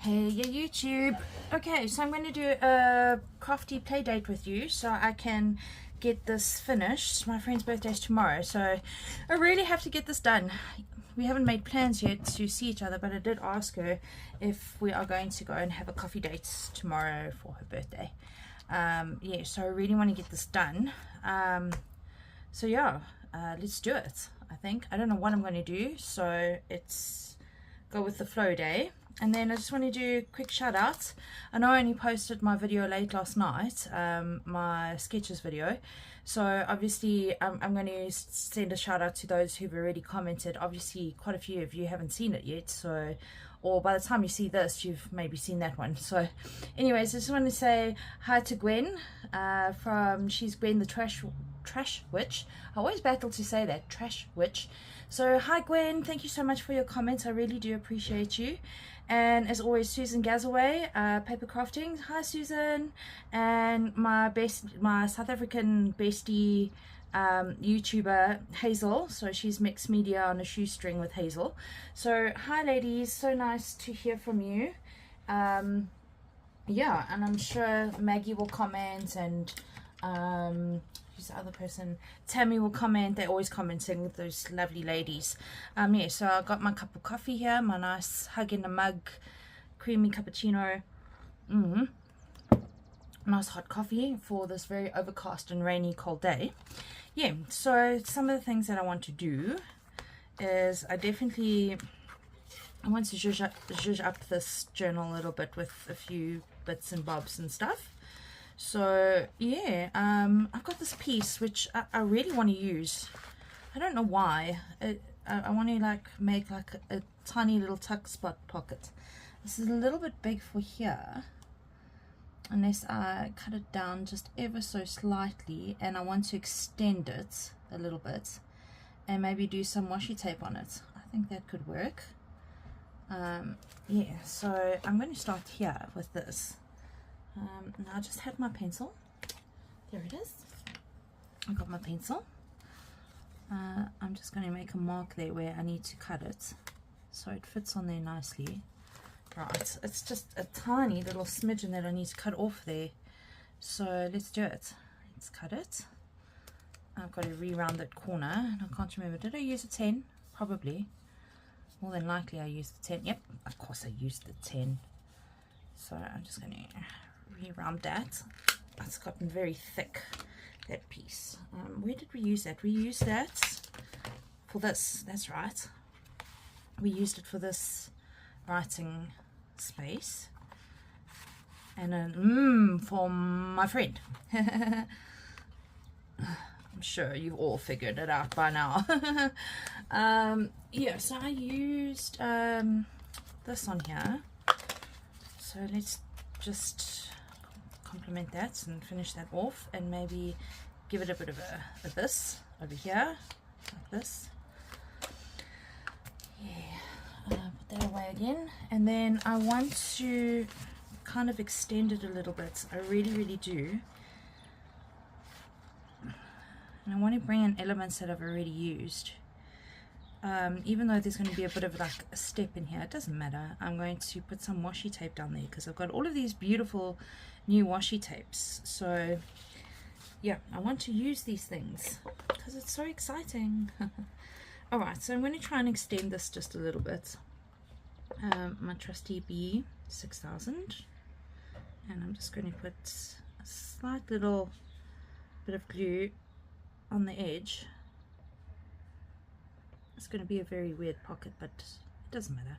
Hey, yeah, YouTube. Okay, so I'm going to do a crafty play date with you so I can get this finished. My friend's birthday is tomorrow, so I really have to get this done. We haven't made plans yet to see each other, but I did ask her if we are going to go and have a coffee date tomorrow for her birthday. Yeah, so I really want to get this done. So yeah, let's do it. I think I don't know what I'm going to do, so it's go with the flow day. And then I just want to do a quick shout out. I know I only posted my video late last night, my sketches video, so obviously I'm going to send a shout out to those who've already commented. Obviously quite a few of you haven't seen it yet, so, or by the time you see this you've maybe seen that one. So anyways, I just want to say hi to Gwen, she's Gwen the trash witch. I always battle to say that, trash witch. So hi Gwen, thank you so much for your comments, I really do appreciate you. And as always, Susan Gazaway, paper crafting, hi Susan. And my South African bestie YouTuber Hazel, so she's mixed media on a shoestring with Hazel. So hi ladies, so nice to hear from you. Yeah, and I'm sure Maggie will comment, and who's the other person? Tammy will comment. They're always commenting, those lovely ladies. Yeah, so I got my cup of coffee here, my nice hug in a mug, creamy cappuccino. Nice hot coffee for this very overcast and rainy cold day. Yeah, so some of the things that I want to do is I want to zhuzh up this journal a little bit with a few bits and bobs and stuff. So yeah, I've got this piece which I really want to use. I don't know why. I want to like make like a tiny little tuck spot pocket. This is a little bit big for here, unless I cut it down just ever so slightly, and I want to extend it a little bit and maybe do some washi tape on it. I think that could work. Yeah, so I'm going to start here with this. Now I just had my pencil. There it is. I got my pencil. I'm just going to make a mark there where I need to cut it so it fits on there nicely. Right, it's just a tiny little smidgen that I need to cut off there. So let's do it. Let's cut it. I've got to re-round that corner, and I can't remember. Did I use a 10? Probably. More than likely I used the 10. Yep, of course I used the 10. So I'm just going to re-round that. It's gotten very thick, that piece. Where did we use that? We used that for this. That's right. We used it for this writing space. And then for my friend. I'm sure you've all figured it out by now. Yeah, so I used this on here. So let's just complement that and finish that off, and maybe give it a bit of a this over here, like this. Yeah, put that away again, and then I want to kind of extend it a little bit. I really do. And I want to bring in elements that I've already used. Even though there's going to be a bit of like a step in here, it doesn't matter. I'm going to put some washi tape down there because I've got all of these beautiful new washi tapes. So yeah, I want to use these things because it's so exciting. Alright, so I'm going to try and extend this just a little bit. My trusty B6000, and I'm just going to put a slight little bit of glue on the edge. It's going to be a very weird pocket, but it doesn't matter.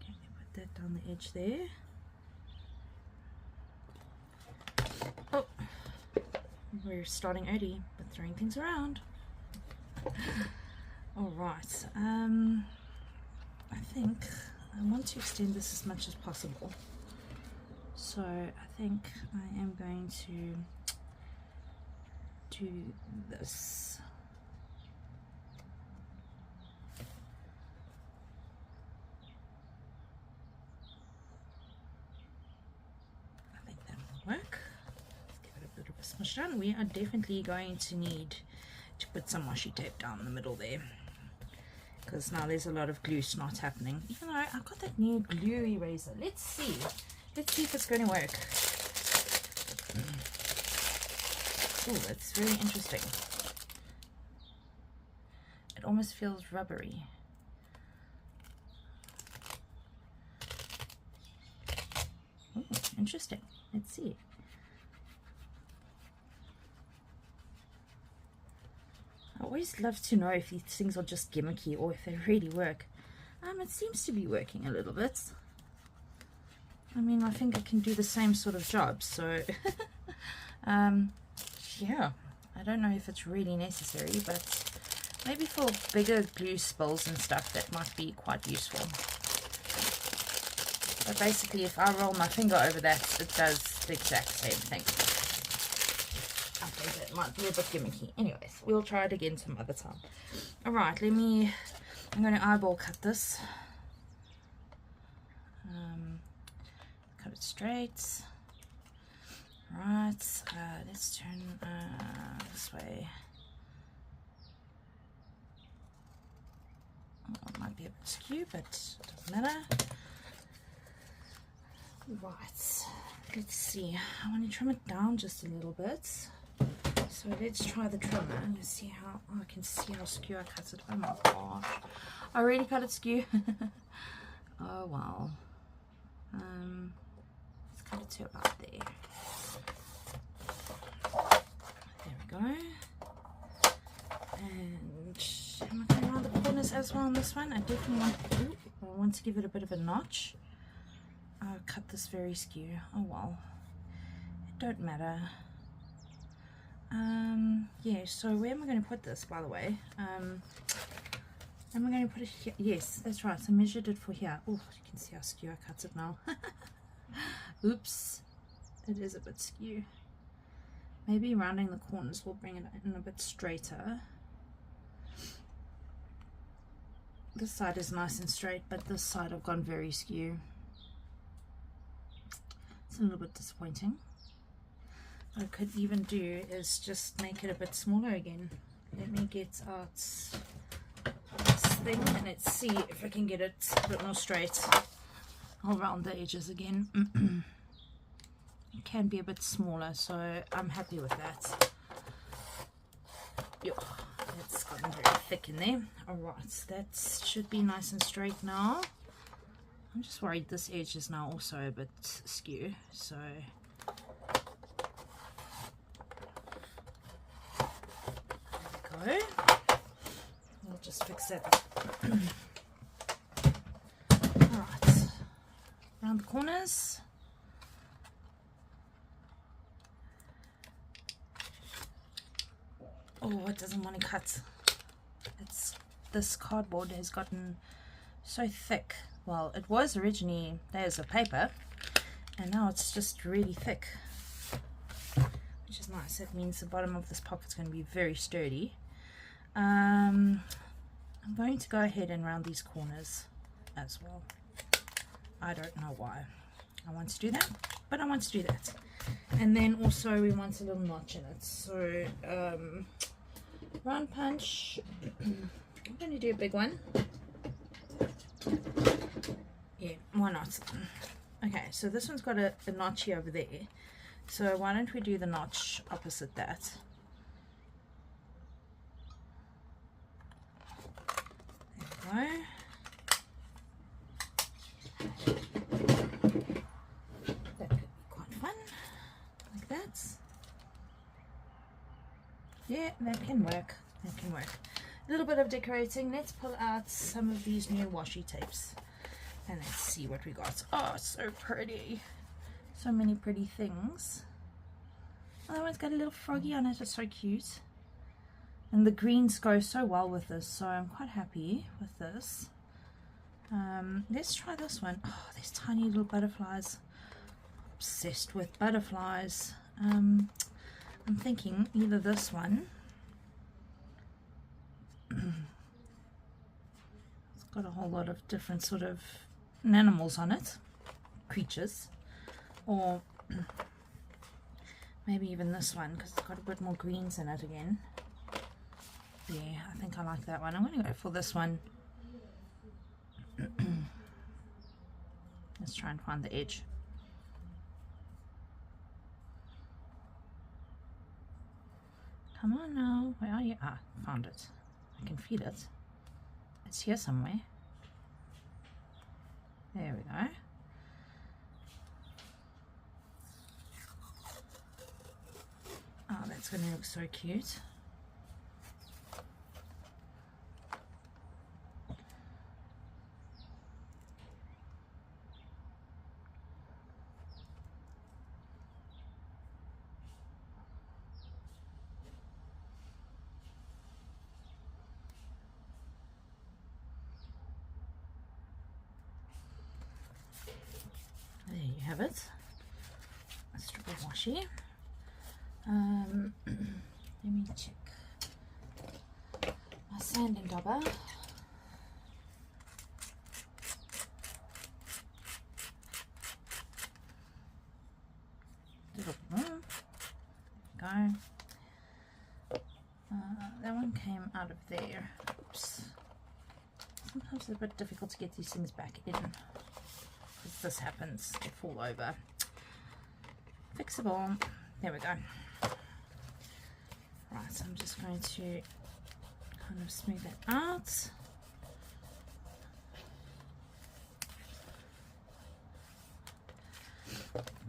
Okay, put that down the edge there. Oh, we're starting early, but throwing things around. Alright, I think I want to extend this as much as possible. So I think I am going to do this. I think that will work. Let's give it a bit of a smush down. We are definitely going to need to put some washi tape down the middle there. because now there's a lot of glue snot happening. Even though I've got that new glue eraser. Let's see if it's going to work. Oh, that's very interesting. It almost feels rubbery. Oh, interesting. Let's see. I always love to know if these things are just gimmicky or if they really work. It seems to be working a little bit. I mean, I think it can do the same sort of job, so yeah, I don't know if it's really necessary, but maybe for bigger glue spills and stuff that might be quite useful. But basically, if I roll my finger over that, it does the exact same thing. I think that might be a bit gimmicky. Anyways, we'll try it again some other time. Alright, I'm going to eyeball cut this. Cut it straight. Right, let's turn this way. Oh, it might be a bit skew, but it doesn't matter. Right, let's see. I want to trim it down just a little bit. So let's try the trimmer. Let's see how I can see how skew I cut it. Oh my gosh, I already cut it skew. Oh wow. Let's cut it to about there. There we go. And am I going around the corners as well on this one? I definitely want to give it a bit of a notch. I'll cut this very skew. Oh well, it don't matter. Yeah, so where am I going to put this, by the way? Am I going to put it here? Yes, that's right. So I measured it for here. Oh, you can see how skew I cut it now. Oops, it is a bit skew. Maybe rounding the corners will bring it in a bit straighter. This side is nice and straight, but this side I've gone very skew. It's a little bit disappointing. What I could even do is just make it a bit smaller again. Let me get out this thing and let's see if I can get it a bit more straight. I'll round the edges again. It can be a bit smaller, so I'm happy with that. Yo, it's gotten very thick in there. Alright, that should be nice and straight now. I'm just worried this edge is now also a bit skew, so there we go. We'll just fix that. Alright, around the corners. Oh, it doesn't want to cut. This cardboard has gotten so thick. Well, it was originally layers of paper, and now it's just really thick, which is nice. That means the bottom of this pocket's going to be very sturdy. I'm going to go ahead and round these corners as well. I don't know why I want to do that, but I want to do that. And then also we want a little notch in it. So round punch. I'm going to do a big one. Yeah, why not? Okay, so this one's got a notch here over there. So why don't we do the notch opposite that? There we go. That could be quite fun. Like that. Yeah, that can work. That can work. A little bit of decorating. Let's pull out some of these new washi tapes. And let's see what we got. Oh, so pretty. So many pretty things. Oh, that one's got a little froggy on it. It's so cute. And the greens go so well with this, so I'm quite happy with this. Let's try this one. Oh, there's tiny little butterflies. Obsessed with butterflies. I'm thinking either this one. It's got a whole lot of different sort of animals on it, creatures, or maybe even this one because it's got a bit more greens in it again. Yeah, I think I like that one. I'm going to go for this one. Let's try and find the edge. Come on now, where are you? Ah, found it. I can feel it. It's here somewhere. There we go. Oh, that's going to look so cute. There you have it. A strip of washi. Let me check my sanding dobber. Little bit more. There we go. That one came out of there. Oops. Sometimes it's a bit difficult to get these things back in. Because this happens, they fall over. Fixable. There we go. Right, so I'm just going to kind of smooth that out.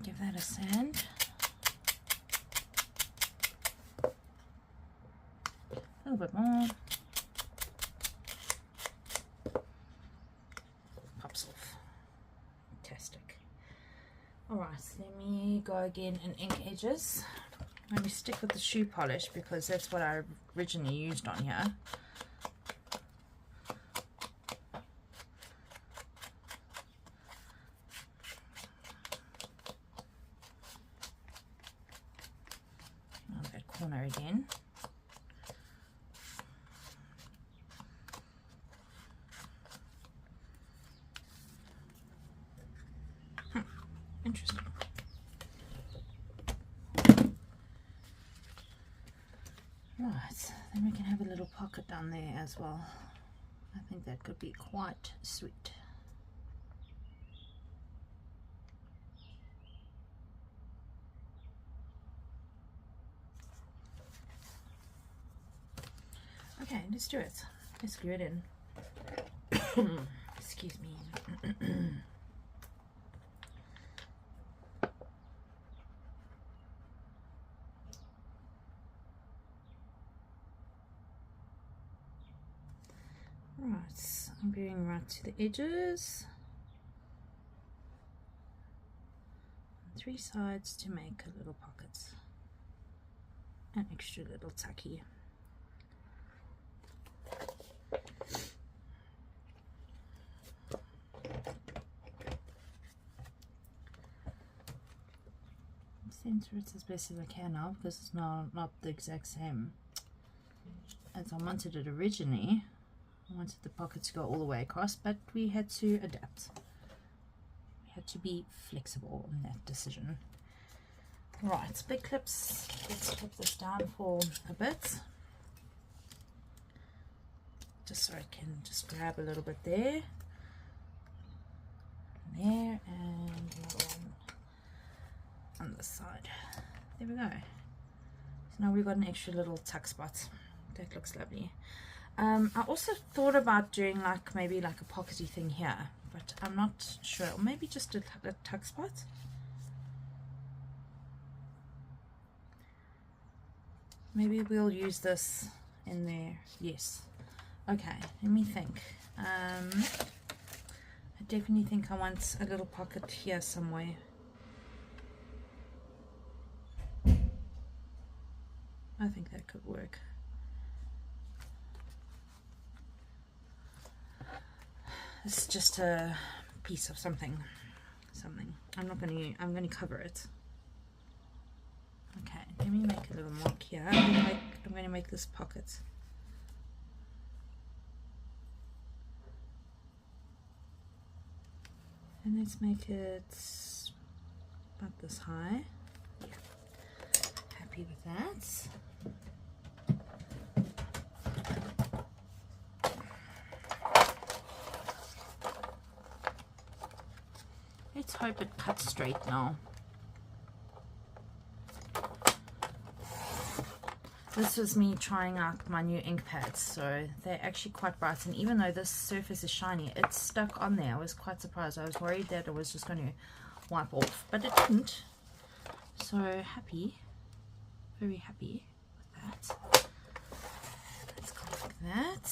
Give that a sand. A little bit more. Pops off. Fantastic. Alright, let me go again and ink edges. Let me stick with the shoe polish because that's what I originally used on here. Oh, that corner again. Interesting. Right, then we can have a little pocket down there as well. I think that could be quite sweet. Okay, let's do it. Let's glue it in. Excuse me. Right, I'm going right to the edges. 3 sides to make a little pocket. An extra little tucky. Center it as best as I can now because it's now not the exact same as I wanted it originally. I wanted the pocket to go all the way across, but we had to adapt. We had to be flexible in that decision. Right, big clips. Let's clip this down for a bit. Just so I can just grab a little bit there. There, and another one on this side. There we go. So now we've got an extra little tuck spot. That looks lovely. I also thought about doing like maybe like a pockety thing here, but I'm not sure. Or maybe just a tuck spot. Maybe we'll use this in there. Yes. Okay, let me think. I definitely think I want a little pocket here somewhere. I think that could work. It's just a piece of something. I'm going to cover it. Okay, let me make a little mark here. I'm going to make this pocket. And let's make it about this high. Yeah. Happy with that. let's hope it cuts straight now. This was me trying out my new ink pads, so they're actually quite bright, and even though this surface is shiny, it's stuck on there. I was quite surprised. I was worried that it was just going to wipe off, but it didn't. So happy, very happy with that. Let's go like that.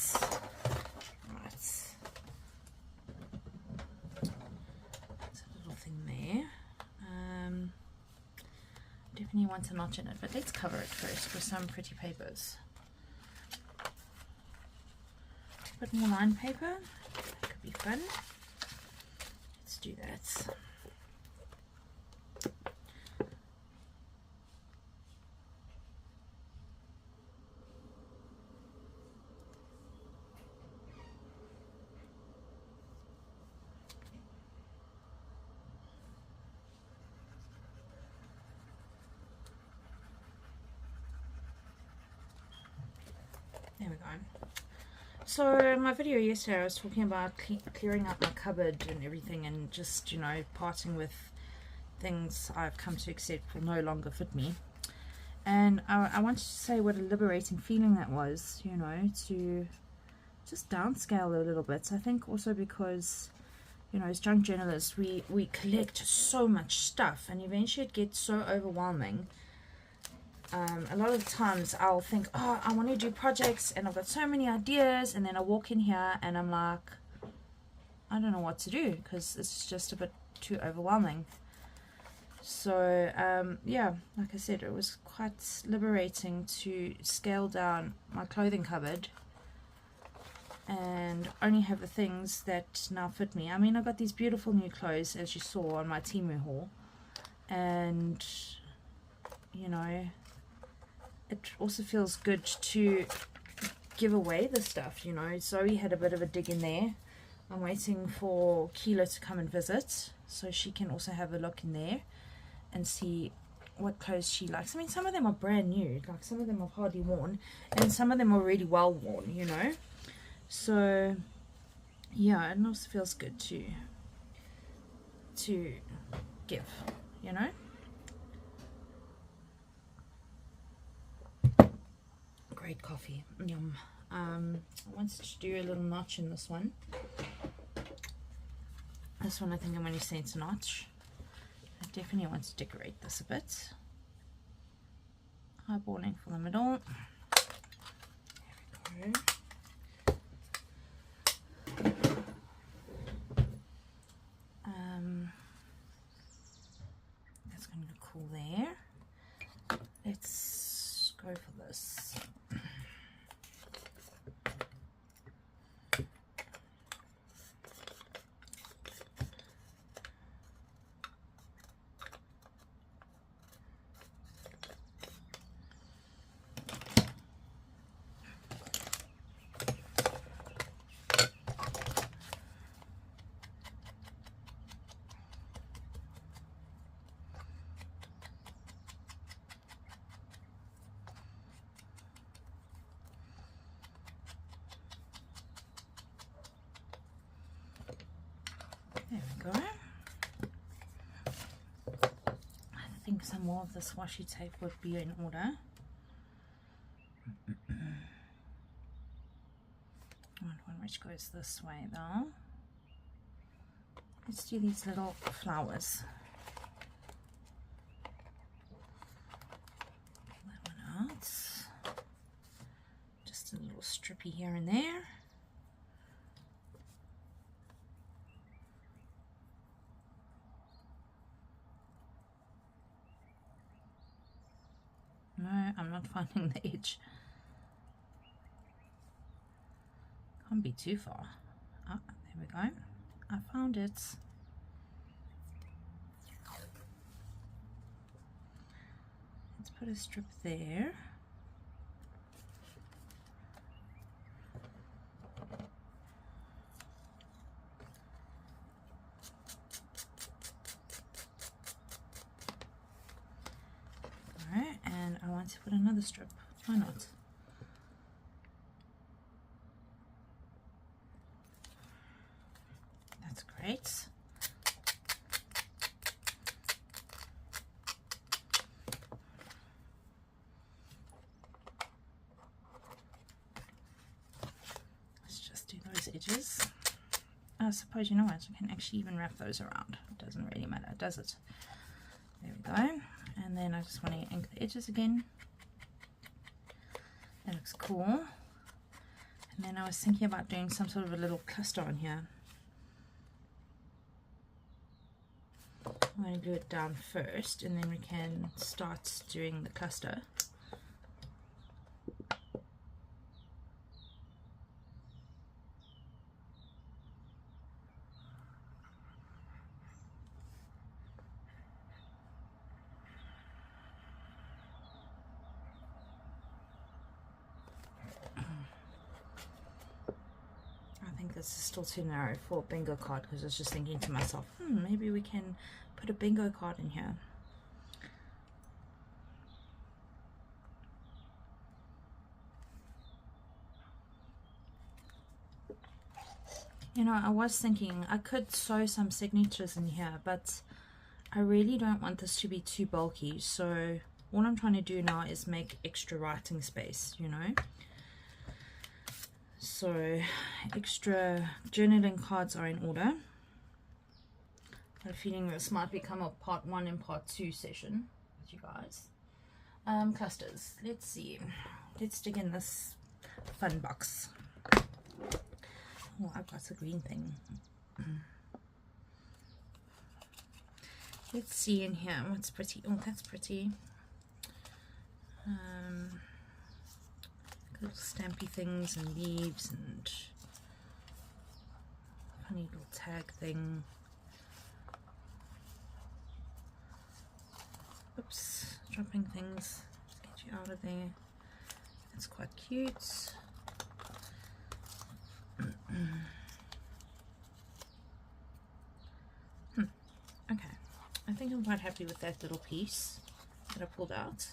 Right. That's a little thing there. Definitely wants a notch in it, but let's cover it first with some pretty papers. A bit more line paper, that could be fun. Let's do that. There we go. So in my video yesterday I was talking about clearing out my cupboard and everything, and just, you know, parting with things I've come to accept will no longer fit me. And I wanted to say what a liberating feeling that was, you know, to just downscale a little bit. I think also because, you know, as junk journalists we collect so much stuff, and eventually it gets so overwhelming. A lot of times I'll think, oh, I want to do projects and I've got so many ideas, and then I walk in here and I'm like, I don't know what to do because it's just a bit too overwhelming. So yeah, like I said, it was quite liberating to scale down my clothing cupboard and only have the things that now fit me. I mean, I got these beautiful new clothes, as you saw on my Temu haul, and you know, it also feels good to give away the stuff, you know. Zoe had a bit of a dig in there. I'm waiting for Keela to come and visit so she can also have a look in there and see what clothes she likes. I mean, some of them are brand new, like some of them are hardly worn, and some of them are really well worn, you know. So yeah, it also feels good to give, you know. Great coffee, yum. I wanted to do a little notch in this one. This one I think I'm going to set a notch. I definitely want to decorate this a bit. Eyeballing for the middle. There we go. That's going to look cool there. Let's go for this. There we go. I think some more of this washi tape would be in order. One which goes this way though. Let's do these little flowers. Pull that one out. Just a little strippy here and there. No, I'm not finding the edge. Can't be too far. Ah, there we go. I found it. Let's put a strip there. Alright, and I want to put another strip. Why not? That's great. suppose, you know what, I can actually even wrap those around. It doesn't really matter, does it? There we go. And then I just want to ink the edges again. That looks cool. And then I was thinking about doing some sort of a little cluster on here. I'm going to glue it down first, and then we can start doing the cluster. I think this is still too narrow for a bingo card, because I was just thinking to myself, maybe we can put a bingo card in here. You know, I was thinking I could sew some signatures in here, but I really don't want this to be too bulky. So what I'm trying to do now is make extra writing space, you know. So extra journaling cards are in order. I have a feeling this might become a part 1 and part 2 session with you guys. Clusters. Let's see. Let's dig in this fun box. Oh, I've got a green thing. Let's see in here what's pretty. Oh, that's pretty. Little stampy things and leaves and funny little tag thing. Oops, dropping things. Let's get you out of there. That's quite cute. Okay, I think I'm quite happy with that little piece that I pulled out.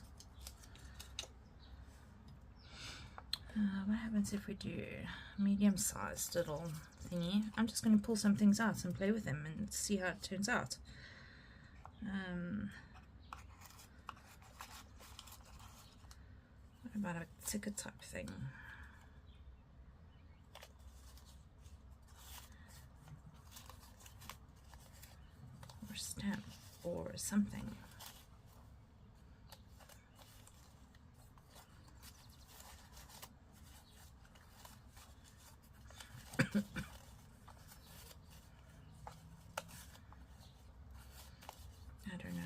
What happens if we do medium-sized little thingy? I'm just going to pull some things out and play with them and see how it turns out. What about a ticker type thing? Or stamp or something. I don't know.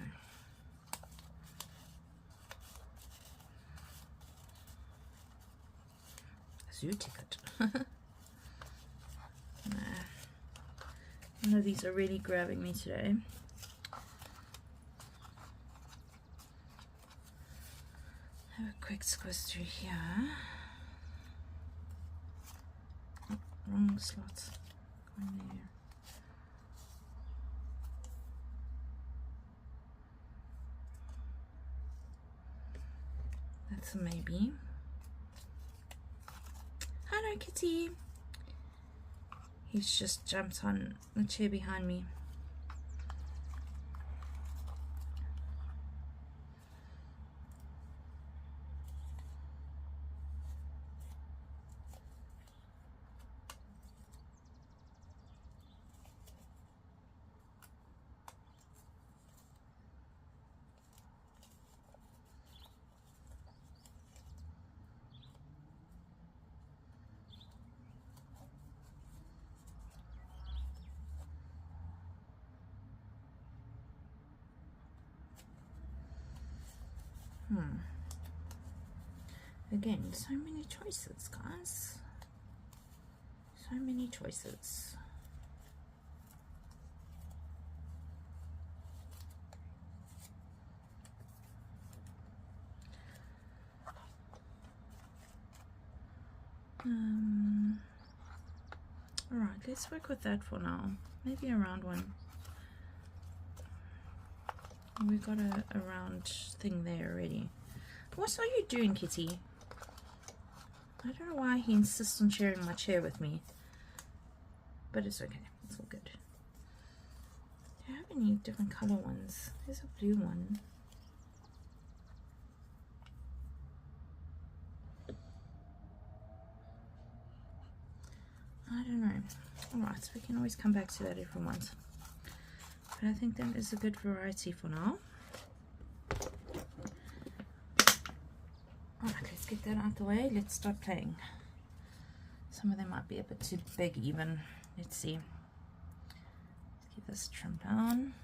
Zoo ticket. Nah. None of these are really grabbing me today. Have a quick squiz through here. Oh, wrong slot. Go in there. That's a maybe. Hello, kitty. He's just jumped on the chair behind me. Again, so many choices, guys. So many choices. Alright, let's work with that for now. Maybe a round one. We've got a round thing there already. What are you doing, kitty? I don't know why he insists on sharing my chair with me. But it's okay. It's all good. Do you have any different color ones? There's a blue one. I don't know. Alright, so we can always come back to that if we want. But I think that is a good variety for now. Alright, let's get that out the way. Let's start playing. Some of them might be a bit too big even. Let's see. Let's get this trimmed down.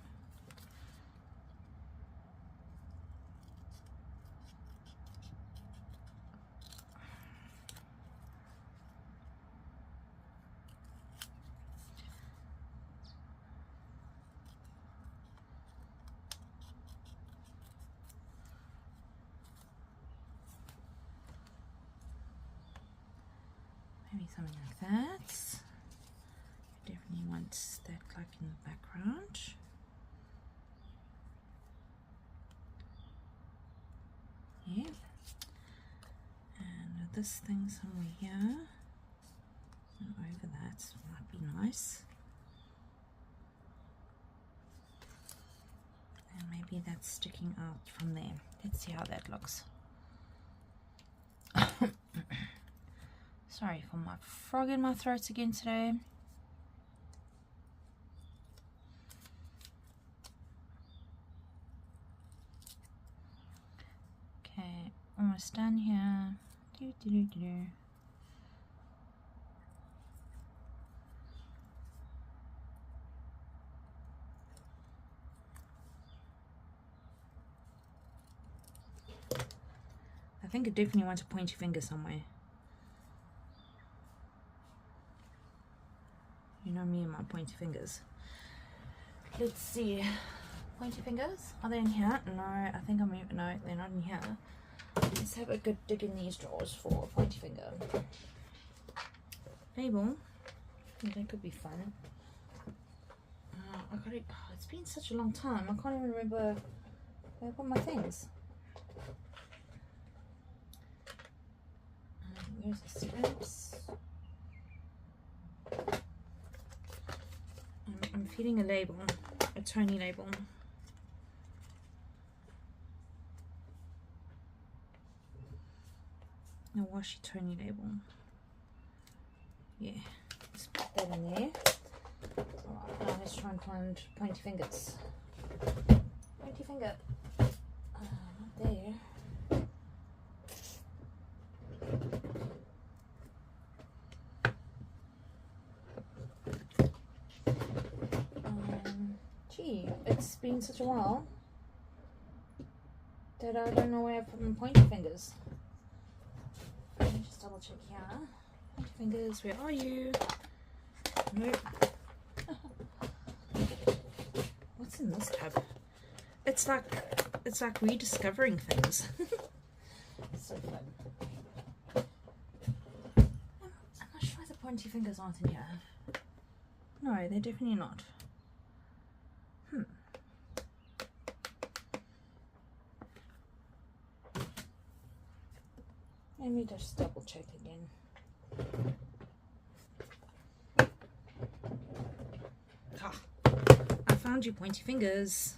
Maybe something like that. Definitely want that like in the background. Yeah. And this thing somewhere here. And over that might be nice. And maybe that's sticking out from there. Let's see how that looks. Sorry for my frog in my throat again today. Okay, almost done here. I think I definitely want to point your finger somewhere. You know me and my pointy fingers. Let's see. Pointy fingers? Are they in here? No, I think I'm... No, they're not in here. Let's have a good dig in these drawers for a pointy finger. Label. I think that could be fun. I got it. Oh, it's been such a long time. I can't even remember where I put my things. Where's the stamps? I'm feeling a label, a Tony label. A washi Tony label. Yeah, let's put that in there. Alright, now let's try and find pointy fingers. Pointy finger. Not there. It's been such a while that I don't know where I put my pointy fingers. Let me just double check here. Pointy fingers, where are you? Nope. What's in this tub? It's like rediscovering things. So fun. I'm not sure the pointy fingers aren't in here. No, they're definitely not. Let me just double check again. Ah, I found your pointy fingers.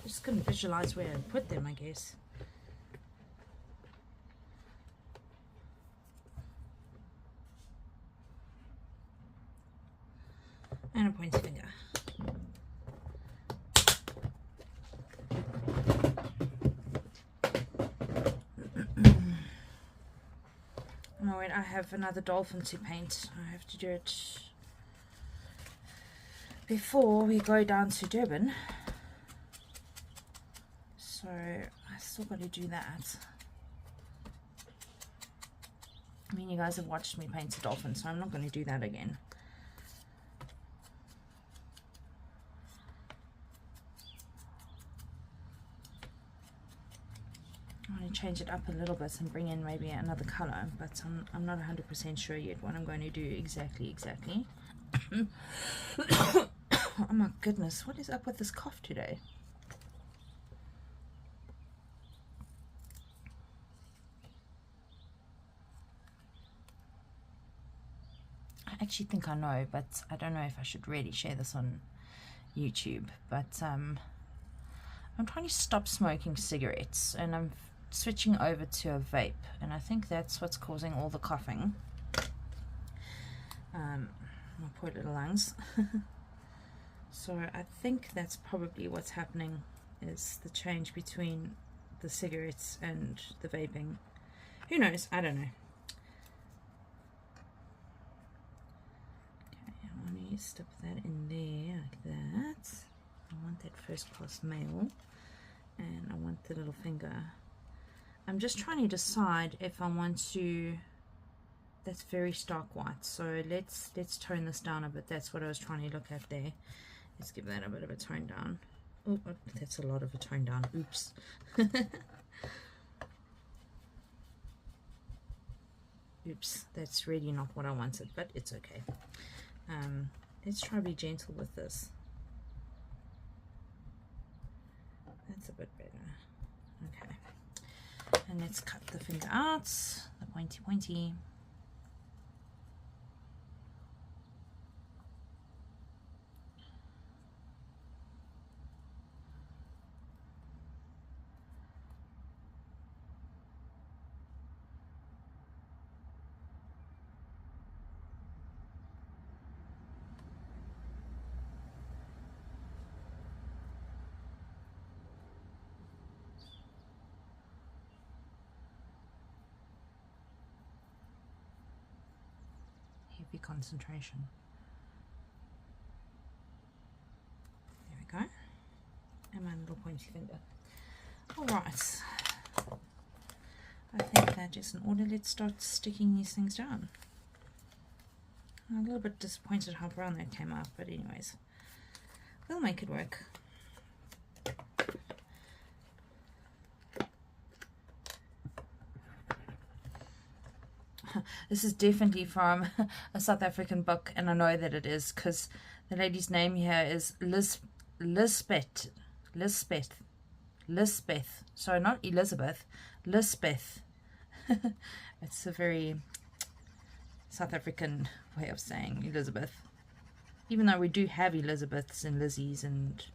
Just couldn't visualize where I put them, I guess. And a pointy finger. Oh wait, I have another dolphin to paint. I have to do it before we go down to Durban. So I still got to do that. I mean, you guys have watched me paint a dolphin, so I'm not going to do that again. I want to change it up a little bit and bring in maybe another color, but I'm not 100% sure yet what I'm going to do exactly. Oh my goodness, what is up with this cough today? I actually think I know, but I don't know if I should really share this on YouTube. But I'm trying to stop smoking cigarettes, and I'm switching over to a vape, and I think that's what's causing all the coughing. My poor little lungs. So I think that's probably what's happening, is the change between the cigarettes and the vaping. Who knows? I don't know. Okay, I want to stuff that in there like that. I want that first class mail, and I want the little finger. I'm just trying to decide if I want to. That's very stark white, so let's tone this down a bit. That's what I was trying to look at there. Let's give that a bit of a tone down. Oh, that's a lot of a tone down. Oops. Oops, that's really not what I wanted, but it's okay. Let's try to be gentle with this. That's a bit better. Okay. And let's cut the finger out, the pointy. Heavy concentration. There we go. And my little pointy finger. Alright. I think that is in order. Let's start sticking these things down. I'm a little bit disappointed how brown that came out, but anyways, we'll make it work. This is definitely from a South African book, and I know that it is because the lady's name here is Lisbeth. So not Elizabeth, Lisbeth. It's a very South African way of saying Elizabeth. Even though we do have Elizabeths and Lizzies and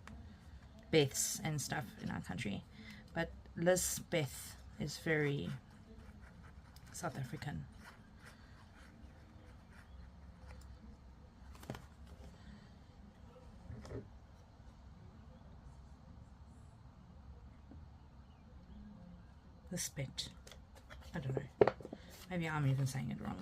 Beths and stuff in our country. But Lisbeth is very South African. Lisbeth. I don't know. Maybe I'm even saying it wrong.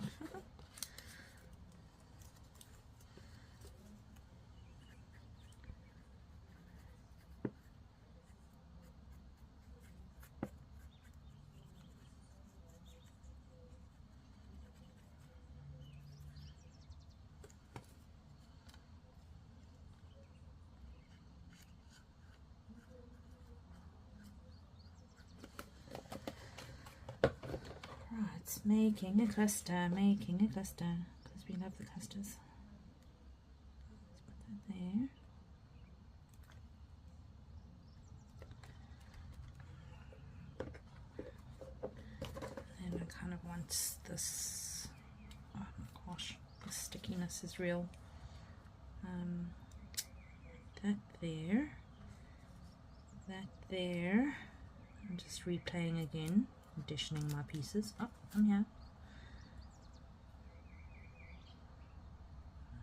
Right, making a cluster, because we love the clusters. Let's put that there. And I kind of want this, oh my gosh, the stickiness is real. That there. I'm just replaying again. Conditioning my pieces. Oh, I'm here.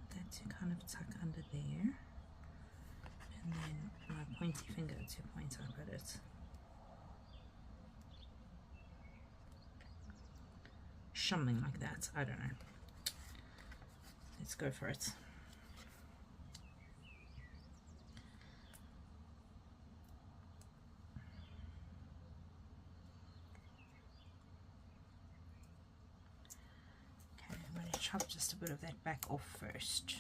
That to kind of tuck under there, and then my pointy finger to point up at it. Something like that. I don't know. Let's go for it. Chop just a bit of that back off first,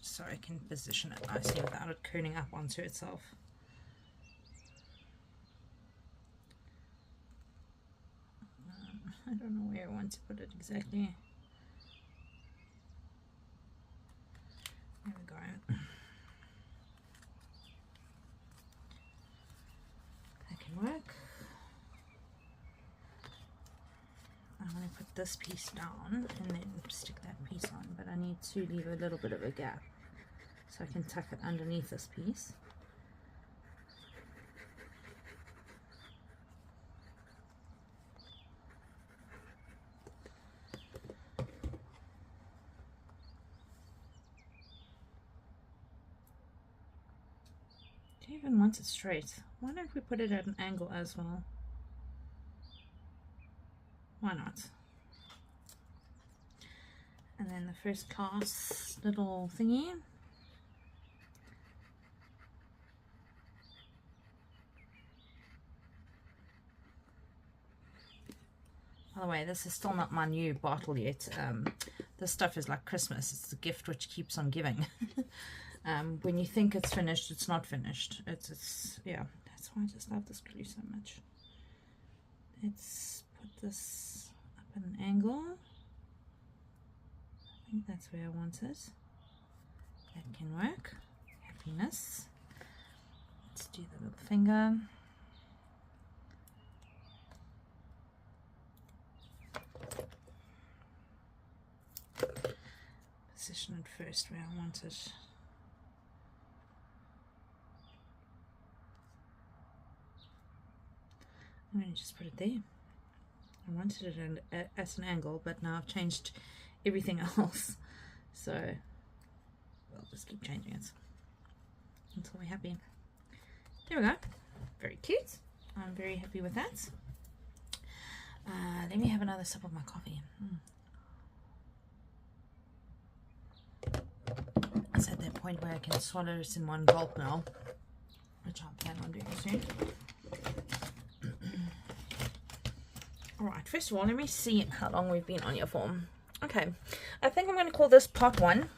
so I can position it nicely without it curling up onto itself. I don't know where I want to put it exactly. There we go. That can work. I'm going to put this piece down and then stick that piece on, but I need to leave a little bit of a gap so I can tuck it underneath this piece. Do you even want it straight? Why don't we put it at an angle as well? Why not? And then the first class little thingy. By the way, this is still not my new bottle yet. This stuff is like Christmas. It's the gift which keeps on giving. When you think it's finished, it's not finished. It's yeah, that's why I just love this glue so much. Let's put this up at an angle. I think that's where I want it. That can work. Happiness. Let's do the little finger. Position it first where I want it. I'm going to just put it there. I wanted it at an angle, but now I've changed everything else. So we'll just keep changing it until we're happy. There we go. Very cute. I'm very happy with that. Let me have another sip of my coffee. It's at that point where I can swallow this in one gulp now, which I'll plan on doing soon. Alright, first of all, let me see how long we've been on your form. Okay, I think I'm going to call this part 1.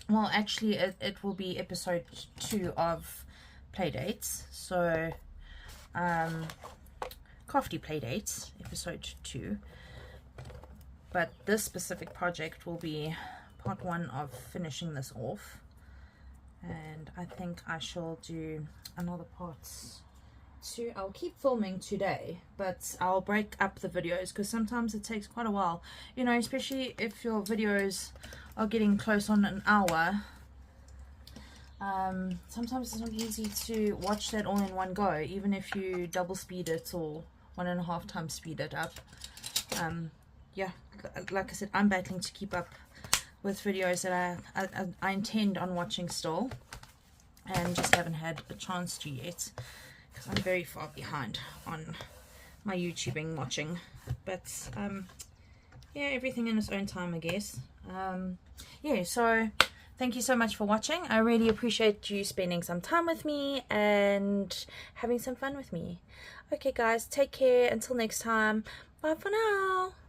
Well, actually, it will be episode 2 of Playdates. So, Crafty Playdates, episode 2. But this specific project will be part 1 of finishing this off. And I think I shall do another part 2. I'll keep filming today, but I'll break up the videos because sometimes it takes quite a while, you know, especially if your videos are getting close on an hour. Sometimes it's not easy to watch that all in one go, even if you double speed it or 1.5 times speed it up. Yeah, like I said, I'm battling to keep up with videos that I intend on watching still, and just haven't had a chance to yet because I'm very far behind on my YouTubing watching. But yeah, everything in its own time, I guess. Yeah, so thank you so much for watching. I really appreciate you spending some time with me and having some fun with me. Okay guys, take care until next time. Bye for now.